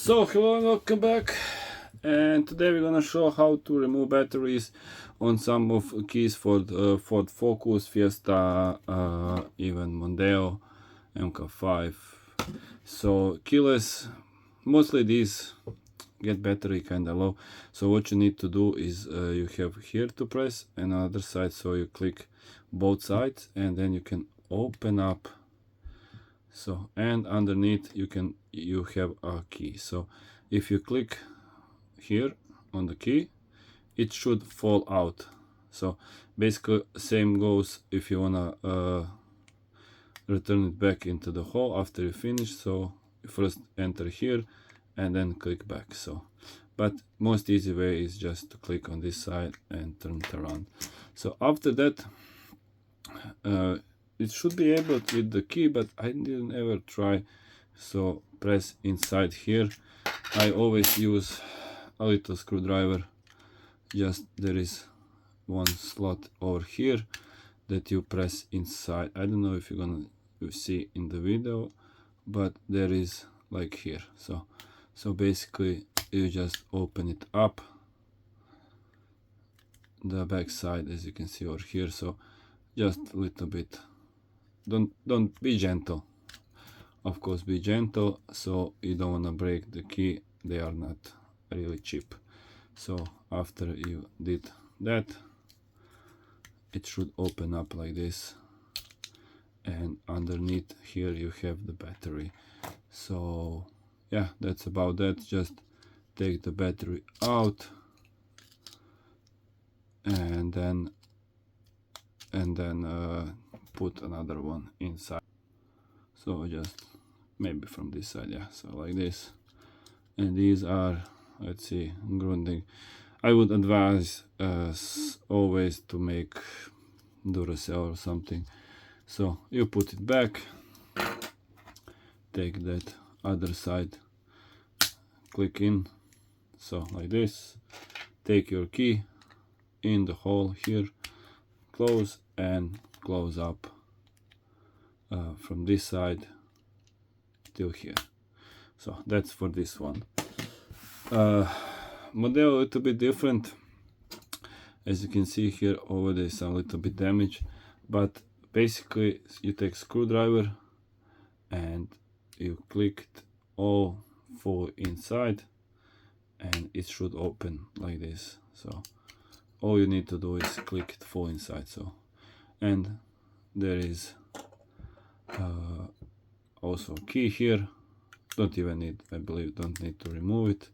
So hello and welcome back, and today we're gonna show how to remove batteries on some of keys for the Ford Focus, Fiesta, even Mondeo, MK5. So keyless, mostly these get battery kinda low. So what you need to do is you have here to press and other side, so you click both sides and then you can open up. So, and underneath you have a key. So if you click here on the key, it should fall out. So basically same goes if you wanna return it back into the hole after you finish. So you first enter here and then click back. So but most easy way is just to click on this side and turn it around. So after that it should be able with the key, but I didn't ever try. So press inside here. I always use a little screwdriver. Just there is one slot over here that you press inside. I don't know if you're gonna see in the video, but there is like here. So basically you just open it up, the back side, as you can see over here. So just a little bit. Don't be gentle, of course, be gentle, so you don't want to break the key. They are not really cheap. So after you did that, it should open up like this, and underneath here you have the battery. So yeah, that's about that. Just take the battery out and then put another one inside. So just maybe from this side, yeah, so like this. And these are, let's see, grounding. I would advise always to make Duracell or something. So you put it back, take that other side, click in, so like this, take your key in the hole here, close and close up from this side till here. So that's for this one. Model a little bit different. As you can see here, over there is a little bit damage, but basically you take screwdriver and you click it all full inside and it should open like this. So all you need to do is click it full inside. So, and there is also a key here. Don't even need, I believe, don't need to remove it,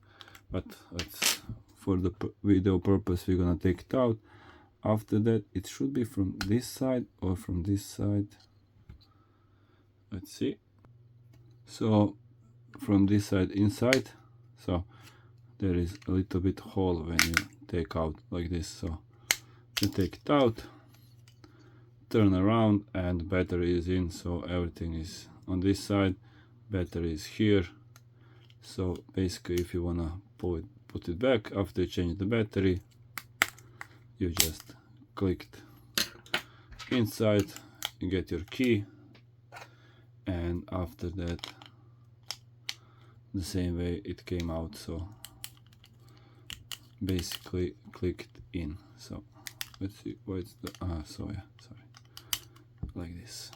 but let's, for the video purpose, we're gonna take it out. After that, it should be from this side or from this side. Let's see. So from this side inside, so there is a little bit hole when you take out like this. So you take it out, turn around, and battery is in. So everything is on this side, battery is here. So basically if you wanna put it back after you change the battery, you just click inside, you get your key, and after that the same way it came out. So basically clicked in. So let's see what's the so yeah, sorry, like this.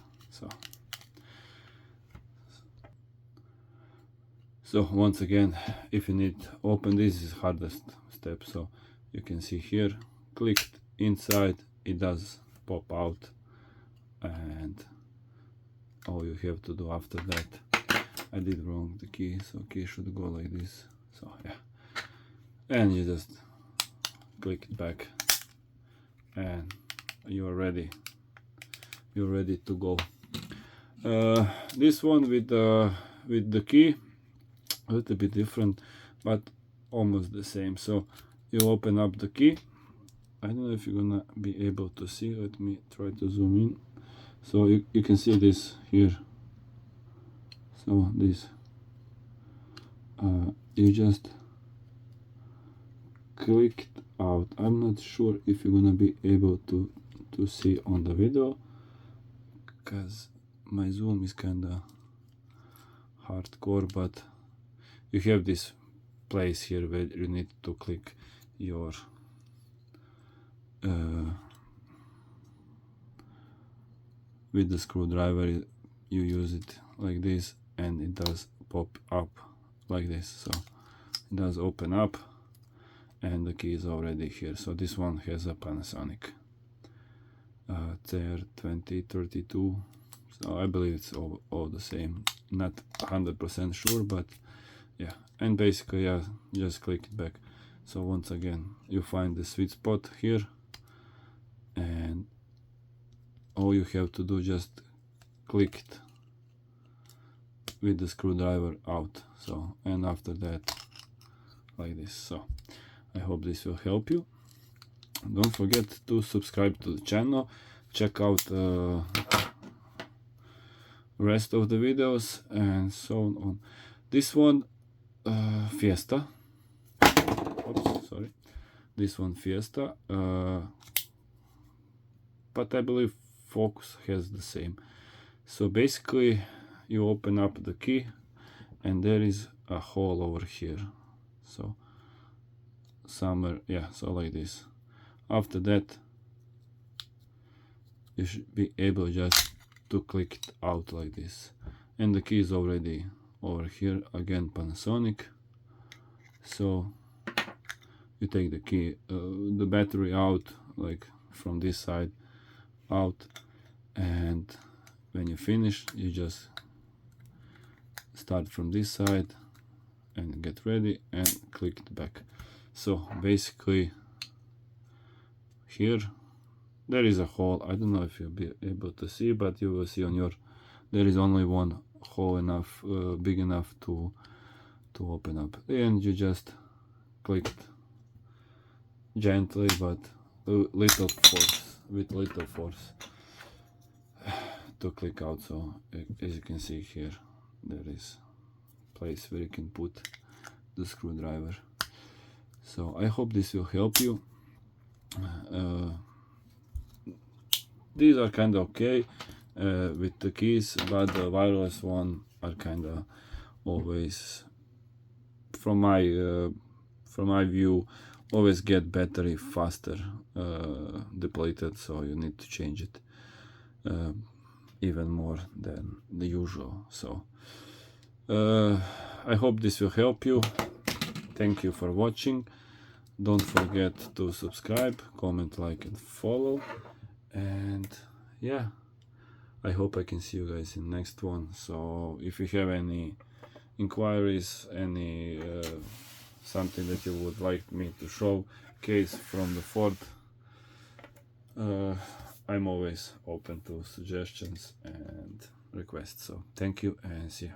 So once again, if you need to open this, is hardest step. So you can see here, clicked inside, it does pop out, and all you have to do after that, I did wrong the key, so key should go like this. So yeah, and you just click it back and you're ready to go. This one with the key, a little bit different, but almost the same. So you open up the key. I don't know if you're gonna be able to see. Let me try to zoom in. So you can see this here. So this you just click it out. I'm not sure if you're gonna be able to see on the video, because my zoom is kinda hardcore, but you have this place here where you need to click your with the screwdriver. You use it like this and it does pop up like this, so it does open up and the key is already here. So this one has a Panasonic TR2032, so I believe it's all the same, not 100% sure, but yeah. And basically, yeah, just click it back. So once again, you find the sweet spot here, and all you have to do, just click it with the screwdriver out. So, and after that, like this. So I hope this will help you. Don't forget to subscribe to the channel, check out rest of the videos and so on. This one Fiesta, oops, sorry, this one Fiesta, but I believe Focus has the same. So basically you open up the key and there is a hole over here, so somewhere, yeah, so like this. After that you should be able just to click it out like this, and the key is already over here, again Panasonic. So you take the key, the battery out, like from this side out, and when you finish you just start from this side and get ready and click it back. So basically here there is a hole. I don't know if you'll be able to see, but you will see on your, there is only one hole enough, big enough to open up, and you just click it gently but little force, with little force to click out. So as you can see here, there is place where you can put the screwdriver. So I hope this will help you. These are kind of okay with the keys, but the wireless one are kind of always, from my view, always get battery faster depleted, so you need to change it even more than the usual. So I hope this will help you. Thank you for watching. Don't forget to subscribe, comment, like and follow, and yeah, I hope I can see you guys in next one. So if you have any inquiries, any something that you would like me to show, case from the Ford, I'm always open to suggestions and requests. So thank you and see you.